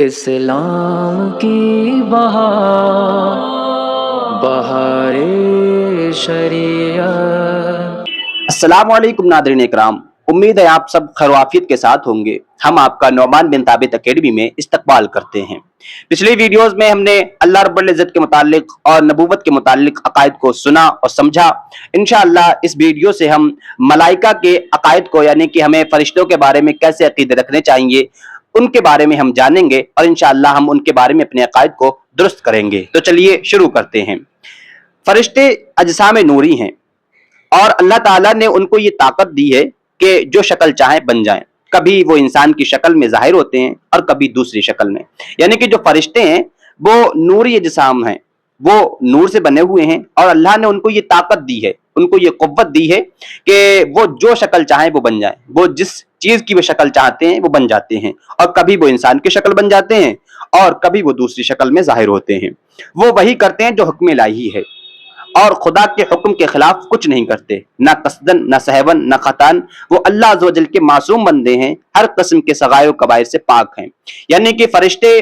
اسلام کی بہار شریعت۔ السلام علیکم ناظرین اکرام، امید ہے آپ سب خیر و عافیت کے ساتھ ہوں گے۔ ہم آپ کا نعمان بن ثابت اکیڈمی میں استقبال کرتے ہیں۔ پچھلی ویڈیوز میں ہم نے اللہ رب العزت کے متعلق اور نبوت کے متعلق عقائد کو سنا اور سمجھا۔ انشاءاللہ اس ویڈیو سے ہم ملائکہ کے عقائد کو، یعنی کہ ہمیں فرشتوں کے بارے میں کیسے عقیدے رکھنے چاہیے، ان کے بارے میں ہم جانیں گے اور انشاءاللہ ہم ان کے بارے میں اپنے عقائد کو درست کریں گے۔ تو چلیے شروع کرتے ہیں۔ فرشتے اجسام نوری ہیں اور اللہ تعالیٰ نے ان کو یہ طاقت دی ہے کہ جو شکل چاہیں بن جائیں۔ کبھی وہ انسان کی شکل میں ظاہر ہوتے ہیں اور کبھی دوسری شکل میں، یعنی کہ جو فرشتے ہیں وہ نوری اجسام ہیں، وہ نور سے بنے ہوئے ہیں اور اللہ نے ان کو یہ طاقت دی ہے، ان کو یہ قوت دی ہے کہ وہ جو شکل چاہیں وہ بن جائیں۔ وہ جس چیز کی وہ شکل چاہتے ہیں وہ بن جاتے ہیں، اور کبھی وہ انسان کی شکل بن جاتے ہیں اور کبھی وہ دوسری شکل میں ظاہر ہوتے ہیں۔ وہ وہی کرتے ہیں جو حکم الہی ہے، اور خدا کے حکم کے خلاف کچھ نہیں کرتے، نہ قصدن نہ سہون نہ خطان۔ وہ اللہ عز و جل کے معصوم بندے ہیں، ہر قسم کے صغائر و کبائر سے پاک ہیں۔ یعنی کہ فرشتے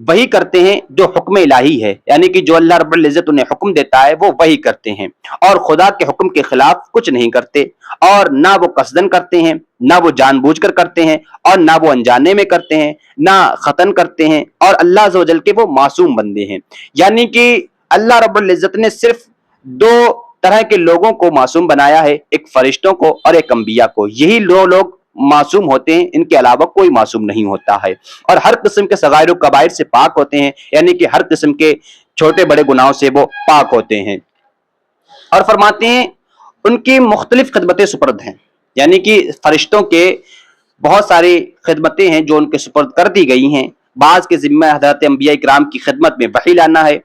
وہی کرتے ہیں جو حکم الہی ہے، یعنی کہ جو اللہ رب العزت انہیں حکم دیتا ہے وہ وہی کرتے ہیں، اور خدا کے حکم کے خلاف کچھ نہیں کرتے، اور نہ وہ قصدن کرتے ہیں، نہ وہ جان بوجھ کر کرتے ہیں، اور نہ وہ انجانے میں کرتے ہیں، نہ خطن کرتے ہیں، اور اللہ عز و جل کے وہ معصوم بندے ہیں۔ یعنی کہ اللہ رب العزت نے صرف دو طرح کے لوگوں کو معصوم بنایا ہے، ایک فرشتوں کو اور ایک انبیاء کو۔ یہی لوگ معصوم ہوتے ہیں، ان کے علاوہ کوئی معصوم نہیں ہوتا ہے، اور ہر قسم کے صغائر و کبائر سے پاک ہوتے ہیں، یعنی کہ ہر قسم کے چھوٹے بڑے گناہوں سے وہ پاک ہوتے ہیں۔ اور فرماتے ہیں ان کی مختلف خدمتیں سپرد ہیں، یعنی کہ فرشتوں کے بہت ساری خدمتیں ہیں جو ان کے سپرد کر دی گئی ہیں۔ بعض کے ذمہ حضرت انبیاء کرام کی خدمت میں وحی لانا ہے،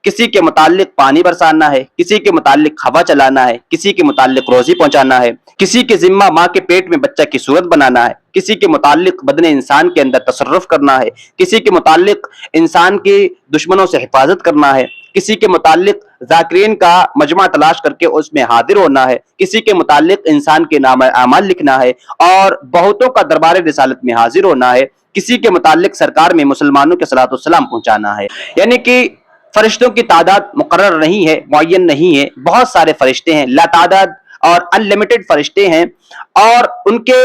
کسی کے متعلق پانی برسانا ہے، کسی کے متعلق ہوا چلانا ہے، کسی کے متعلق روزی پہنچانا ہے، کسی کے ذمہ ماں کے پیٹ میں بچہ کی صورت بنانا ہے، کسی کے متعلق بدن انسان کے اندر تصرف کرنا ہے، کسی کے متعلق انسان کے دشمنوں سے حفاظت کرنا ہے، کسی کے متعلق ذاکرین کا مجمع تلاش کر کے اس میں حاضر ہونا ہے، کسی کے متعلق انسان کے نام اعمال لکھنا ہے، اور بہتوں کا دربار رسالت میں حاضر ہونا ہے، کسی کے متعلق سرکار میں مسلمانوں کے صلاۃ والسلام پہنچانا ہے۔ یعنی کہ فرشتوں کی تعداد مقرر نہیں ہے، معین نہیں ہے، بہت سارے فرشتے ہیں، لا تعداد اور ان لمیٹڈ فرشتے ہیں، اور ان کے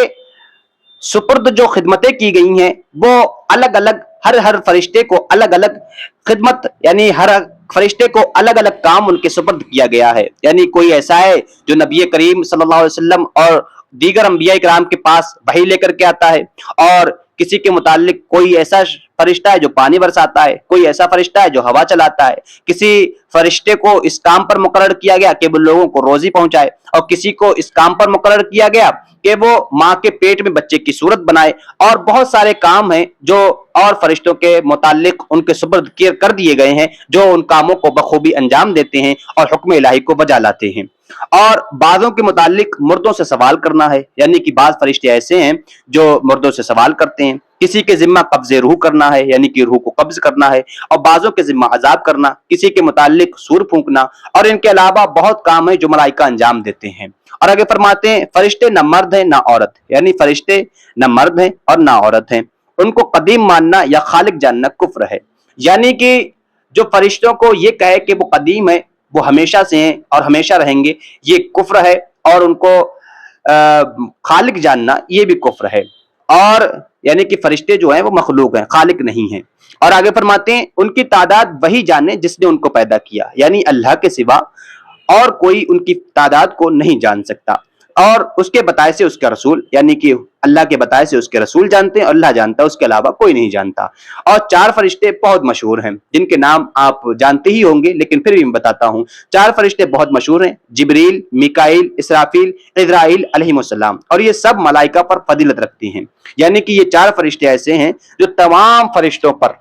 سپرد جو خدمتیں کی گئی ہیں وہ الگ الگ، ہر فرشتے کو الگ الگ خدمت، یعنی ہر فرشتے کو الگ الگ کام ان کے سپرد کیا گیا ہے۔ یعنی کوئی ایسا ہے جو نبی کریم صلی اللہ علیہ وسلم اور دیگر انبیاء کرام کے پاس وحی لے کر کے آتا ہے، اور کسی کے متعلق کوئی ایسا فرشتہ ہے جو پانی برساتا ہے، کوئی ایسا فرشتہ ہے جو ہوا چلاتا ہے، کسی فرشتے کو اس کام پر مقرر کیا گیا کہ وہ لوگوں کو روزی پہنچائے، اور کسی کو اس کام پر مقرر کیا گیا کہ وہ ماں کے پیٹ میں بچے کی صورت بنائے، اور بہت سارے کام ہیں جو اور فرشتوں کے متعلق ان کے سپرد کر دیے گئے ہیں، جو ان کاموں کو بخوبی انجام دیتے ہیں اور حکم الہی کو بجا لاتے ہیں۔ اور بعضوں کے متعلق مردوں سے سوال کرنا ہے، یعنی کہ بعض فرشتے ایسے ہیں جو مردوں سے سوال کرتے ہیں، کسی کے ذمہ قبض روح کرنا ہے، یعنی کہ روح کو قبض کرنا ہے، اور بعضوں کے ذمہ عذاب کرنا، کسی کے متعلق سور پھونکنا، اور ان کے علاوہ بہت کام ہیں جو ملائکہ انجام دیتے ہیں۔ اور آگے فرماتے ہیں فرشتے نہ مرد ہیں نہ عورت، یعنی فرشتے نہ مرد ہیں اور نہ عورت ہیں، ان کو قدیم ماننا یا خالق جاننا کفر ہے۔ یعنی کہ جو فرشتوں کو یہ کہے کہ وہ قدیم ہے، وہ ہمیشہ سے ہیں اور ہمیشہ رہیں گے، یہ کفر ہے، اور ان کو خالق جاننا یہ بھی کفر ہے۔ اور یعنی کہ فرشتے جو ہیں وہ مخلوق ہیں، خالق نہیں ہیں۔ اور آگے فرماتے ہیں ان کی تعداد وہی جانے جس نے ان کو پیدا کیا، یعنی اللہ کے سوا اور کوئی ان کی تعداد کو نہیں جان سکتا، اور اس کے بتائے سے اس کا رسول، یعنی کہ اللہ کے بتائے سے اس کے رسول جانتے ہیں، اور اللہ جانتا ہے، اس کے علاوہ کوئی نہیں جانتا۔ اور چار فرشتے بہت مشہور ہیں جن کے نام آپ جانتے ہی ہوں گے، لیکن پھر بھی میں بتاتا ہوں۔ چار فرشتے بہت مشہور ہیں، جبریل، میکائیل، اسرافیل، عزرائیل علیہ السلام، اور یہ سب ملائکہ پر فضیلت رکھتے ہیں۔ یعنی کہ یہ چار فرشتے ایسے ہیں جو تمام فرشتوں پر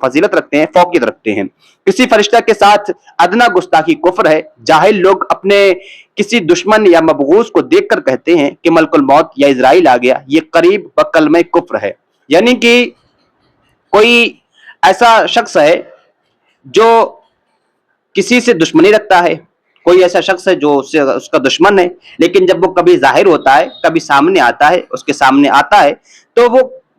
فضیلت رکھتے ہیں، فوقیت رکھتے ہیں۔ کسی فرشتہ کے ساتھ ادنا گستاخی کفر ہے۔ جاہل لوگ اپنے کسی دشمن یا مبغوض کو دیکھ کر کہتے ہیں کہ ملک الموت یا اسرائیل آ گیا، یہ قریب و کلمہ کفر ہے۔ یعنی کہ کوئی ایسا شخص ہے جو کسی سے دشمنی رکھتا ہے، کوئی ایسا شخص ہے جو اس کا دشمن ہے، لیکن جب وہ کبھی ظاہر ہوتا ہے، کبھی سامنے آتا ہے، اس کے سامنے آتا ہے، تو وہ